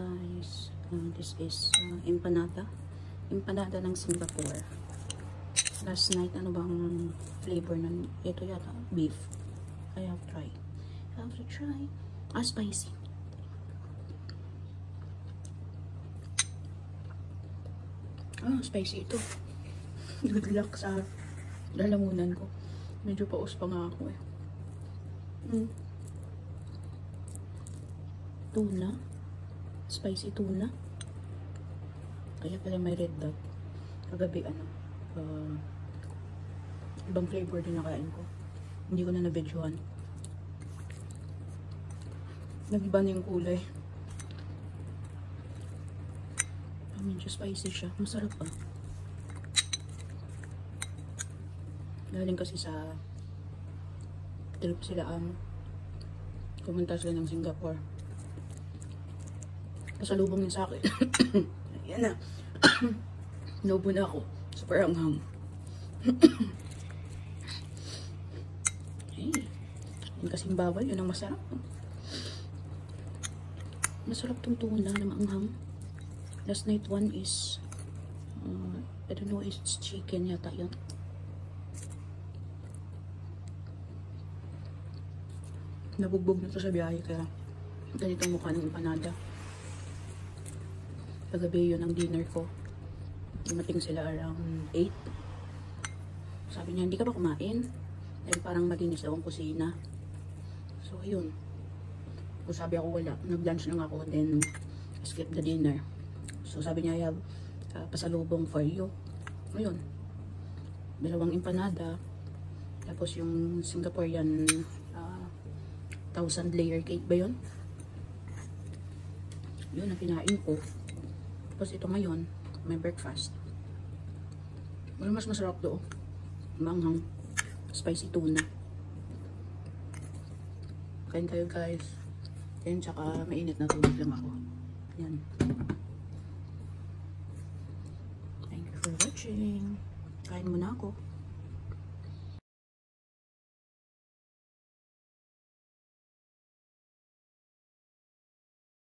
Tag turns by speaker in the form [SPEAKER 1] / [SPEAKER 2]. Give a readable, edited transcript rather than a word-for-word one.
[SPEAKER 1] guys, this is empanada ng Singapore. Last night, ano bang flavor nun? Ito yata, beef. I have to try. Spicy. Spicy ito. Good luck sa lalamunan ko. Medyo paus pa nga ako eh. Tuna. Spicy tuna. Kaya pala may red dot. Kagabi ibang flavor din nakain ko. Hindi ko na na-videoan. Nag-iba na yung kulay. Medyo spicy siya. Masarap pa. Galing kasi sa trip sila pumunta sila ng Singapore. Pasalubong niya sa akin. Ayan na. Naubo na ako. Super anghang. Hey. Yun kasing bawal. Yun ang masarap. Masarap tong tuna na maanghang. Last night one is I don't know, it's chicken yata yun. Nabugbog na to sa biyahe kaya ganitong mukha ng empanada. Kagabi yun ang dinner ko. Dumating sila around 8. Sabi niya, hindi ka ba kumain? Dahil parang malinis daw ang kusina. So yun. So sabi ako wala. Nag-lunch lang ako, then skip the dinner. So sabi niya, I have pasalubong for you. Ayun. 2 empanada. Tapos yung Singaporean 1,000 layer cake ba yun? Yun ang kinain ko. Tapos ito ngayon, may breakfast. Mas masarap doon. Manghang. Spicy tuna. Kain kayo guys. Yan, tsaka mainit na tubig lang ako. Yan. Thank you for watching. Kain muna ako.